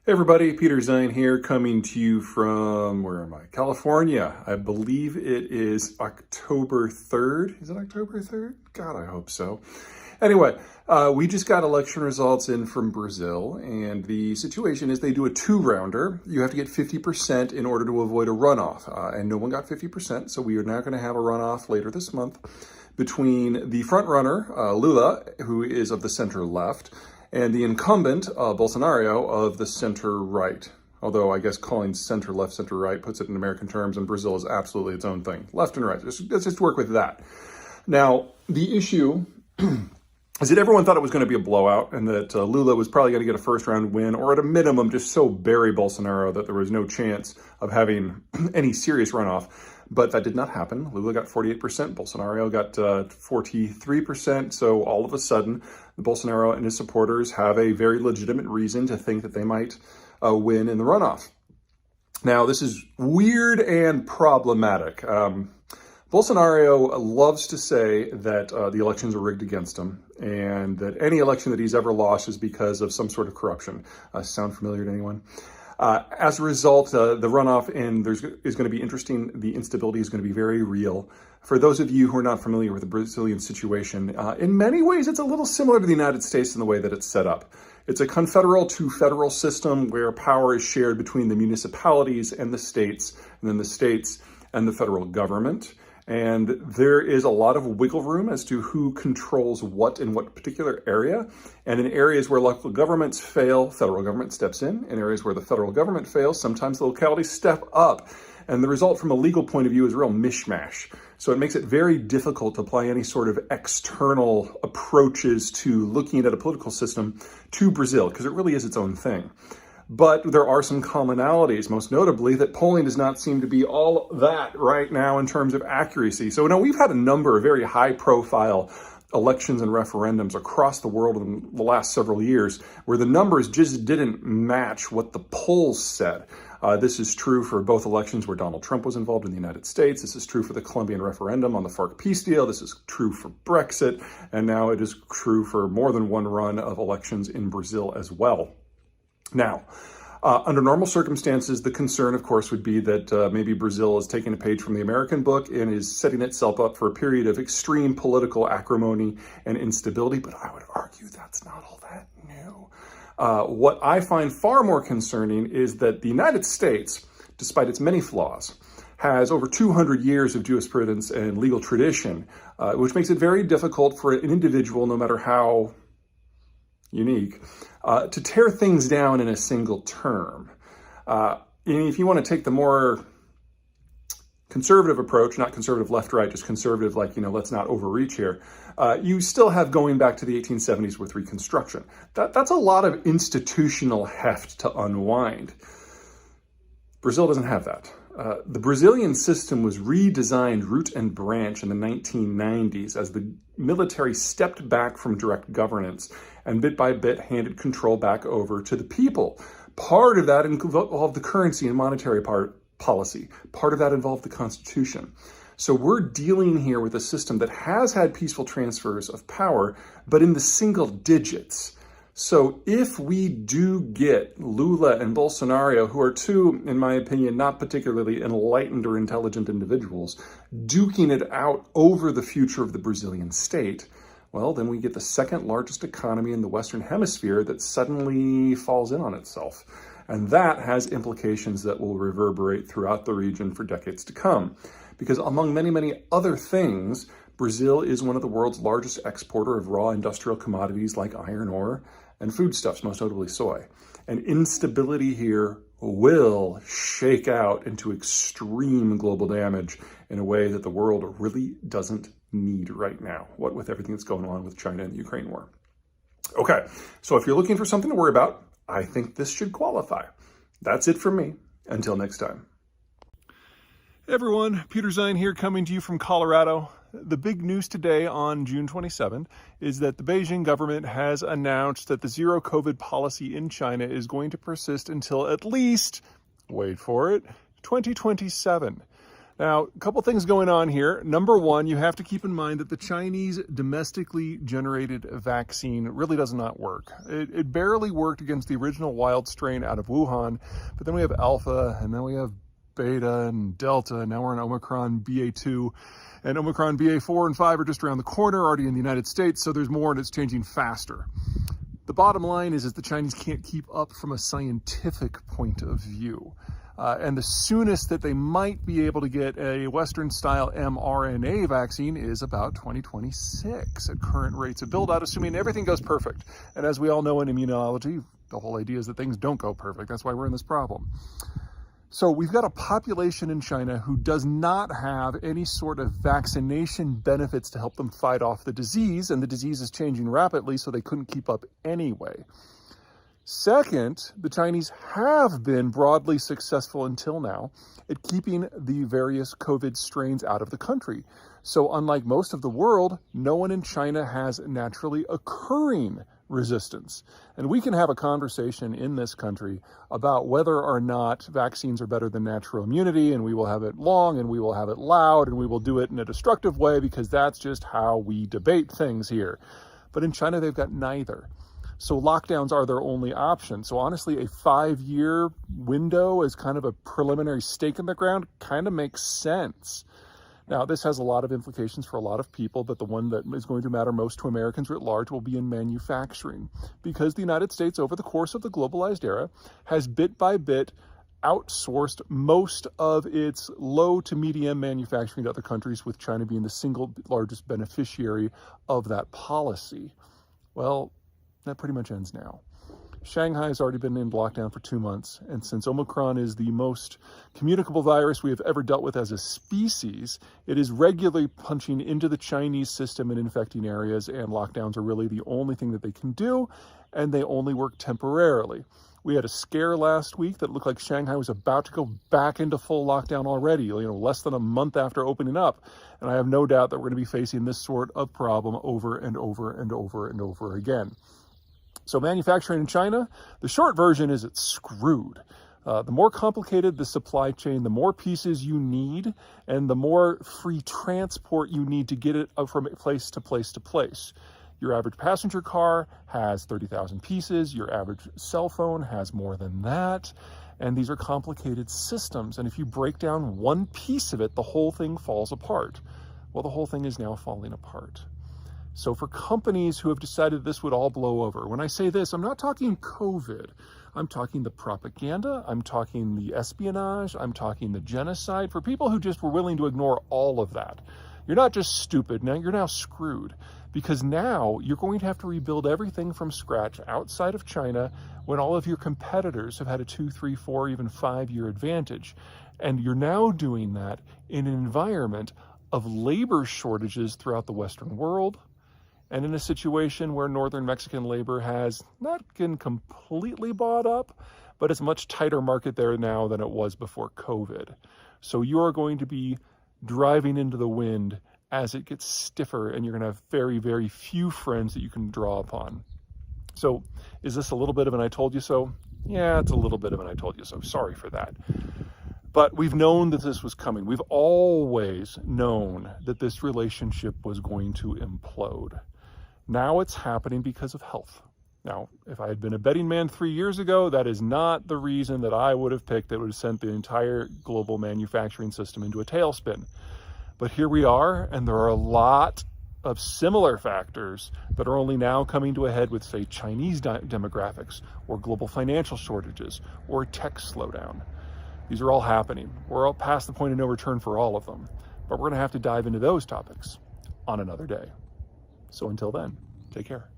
Hey everybody, Peter Zeihan here, coming to you from, where am I? California. I believe it is October 3rd. Is it October 3rd? God, I hope so. Anyway, we just got election results in from Brazil, and the situation is they do a two-rounder. You have to get 50% in order to avoid a runoff, and no one got 50%, so we are now going to have a runoff later this month between the front runner, Lula, who is of the center-left, and the incumbent, Bolsonaro, of the center-right. Although I guess calling center-left, center-right puts it in American terms, and Brazil is absolutely its own thing. Left and right, let's just work with that. Now, the issue is that everyone thought it was going to be a blowout, and that Lula was probably going to get a first-round win, or at a minimum, just so bury Bolsonaro that there was no chance of having any serious runoff. But that did not happen. Lula got 48%, Bolsonaro got 43%. So all of a sudden, Bolsonaro and his supporters have a very legitimate reason to think that they might win in the runoff. Now, this is weird and problematic. Bolsonaro loves to say that the elections are rigged against him, and that any election that he's ever lost is because of some sort of corruption. Sound familiar to anyone? As a result, the runoff is going to be interesting. The instability is going to be very real. For those of you who are not familiar with the Brazilian situation, in many ways, it's a little similar to the United States in the way that it's set up. It's a confederal to federal system where power is shared between the municipalities and the states, and then the states and the federal government. And there is a lot of wiggle room as to who controls what in what particular area. And in areas where local governments fail, federal government steps in. In areas where the federal government fails, sometimes the localities step up. And the result from a legal point of view is a real mishmash. So it makes it very difficult to apply any sort of external approaches to looking at a political system to Brazil, because it really is its own thing. But there are some commonalities, most notably that polling does not seem to be all that right now in terms of accuracy. So now we've had a number of very high-profile elections and referendums across the world in the last several years where the numbers just didn't match what the polls said. This is true for both elections where Donald Trump was involved in the United States. This is true for the Colombian referendum on the FARC peace deal. This is true for Brexit. And now it is true for more than one run of elections in Brazil as well. Now, under normal circumstances, the concern, of course, would be that maybe Brazil is taking a page from the American book and is setting itself up for a period of extreme political acrimony and instability. But I would argue that's not all that new. What I find far more concerning is that the United States, despite its many flaws, has over 200 years of jurisprudence and legal tradition, which makes it very difficult for an individual, no matter how unique, to tear things down in a single term. If you want to take the more conservative approach, not conservative left-right, just conservative, like, let's not overreach here, you still have going back to the 1870s with Reconstruction. That's a lot of institutional heft to unwind. Brazil doesn't have that. The Brazilian system was redesigned root and branch in the 1990s as the military stepped back from direct governance and bit by bit handed control back over to the people. Part of that involved the currency and monetary policy. Part of that involved the Constitution. So we're dealing here with a system that has had peaceful transfers of power, but in the single digits. So if we do get Lula and Bolsonaro, who are two, in my opinion, not particularly enlightened or intelligent individuals, duking it out over the future of the Brazilian state, well, then we get the second largest economy in the Western Hemisphere that suddenly falls in on itself. And that has implications that will reverberate throughout the region for decades to come. Because among many, many other things, Brazil is one of the world's largest exporter of raw industrial commodities like iron ore and foodstuffs, most notably soy. And instability here will shake out into extreme global damage in a way that the world really doesn't need right now, what with everything that's going on with China and the Ukraine war. Okay, so if you're looking for something to worry about, I think this should qualify. That's it from me. Until next time. Hey everyone, Peter Zeihan here, coming to you from Colorado. The big news today on June 27th is that the Beijing government has announced that the zero COVID policy in China is going to persist until at least, wait for it, 2027. Now, a couple things going on here. Number one, you have to keep in mind that the Chinese domestically generated vaccine really does not work. It barely worked against the original wild strain out of Wuhan, but then we have Alpha, and then we have Beta and Delta, and now we're on Omicron BA2, and Omicron BA4 and 5 are just around the corner, already in the United States, so there's more and it's changing faster. The bottom line is the Chinese can't keep up from a scientific point of view. And the soonest that they might be able to get a Western-style mRNA vaccine is about 2026 at current rates of build-out, assuming everything goes perfect. And as we all know in immunology, the whole idea is that things don't go perfect. That's why we're in this problem. So we've got a population in China who does not have any sort of vaccination benefits to help them fight off the disease, and the disease is changing rapidly, so they couldn't keep up anyway. Second, the Chinese have been broadly successful until now at keeping the various COVID strains out of the country. So unlike most of the world, no one in China has naturally occurring resistance. And we can have a conversation in this country about whether or not vaccines are better than natural immunity, and we will have it long, and we will have it loud, and we will do it in a destructive way because that's just how we debate things here. But in China, they've got neither. So lockdowns are their only option. So honestly, a 5-year window as kind of a preliminary stake in the ground kind of makes sense. Now, this has a lot of implications for a lot of people, but the one that is going to matter most to Americans writ large will be in manufacturing, because the United States, over the course of the globalized era, has bit by bit outsourced most of its low to medium manufacturing to other countries, with China being the single largest beneficiary of that policy. Well, that pretty much ends now. Shanghai has already been in lockdown for 2 months, and since Omicron is the most communicable virus we have ever dealt with as a species, it is regularly punching into the Chinese system and infecting areas, and lockdowns are really the only thing that they can do, and they only work temporarily. We had a scare last week that looked like Shanghai was about to go back into full lockdown already, less than a month after opening up, and I have no doubt that we're going to be facing this sort of problem over and over and over and over again. So manufacturing in China, the short version is it's screwed. The more complicated the supply chain, the more pieces you need, and the more free transport you need to get it from place to place to place. Your average passenger car has 30,000 pieces. Your average cell phone has more than that. And these are complicated systems. And if you break down one piece of it, the whole thing falls apart. Well, the whole thing is now falling apart. So for companies who have decided this would all blow over, when I say this, I'm not talking COVID. I'm talking the propaganda, I'm talking the espionage, I'm talking the genocide. For people who just were willing to ignore all of that, you're not just stupid, now you're now screwed. Because now you're going to have to rebuild everything from scratch outside of China when all of your competitors have had a 2, 3, 4, even 5-year advantage. And you're now doing that in an environment of labor shortages throughout the Western world, and in a situation where northern Mexican labor has not been completely bought up, but it's a much tighter market there now than it was before COVID. So you're going to be driving into the wind as it gets stiffer, and you're going to have very, very few friends that you can draw upon. So is this a little bit of an I told you so? Yeah, it's a little bit of an I told you so. Sorry for that. But we've known that this was coming. We've always known that this relationship was going to implode. Now it's happening because of health. Now, if I had been a betting man 3 years ago, that is not the reason that I would have picked that would have sent the entire global manufacturing system into a tailspin. But here we are, and there are a lot of similar factors that are only now coming to a head with, say, Chinese demographics, or global financial shortages, or tech slowdown. These are all happening. We're all past the point of no return for all of them. But we're going to have to dive into those topics on another day. So until then, take care.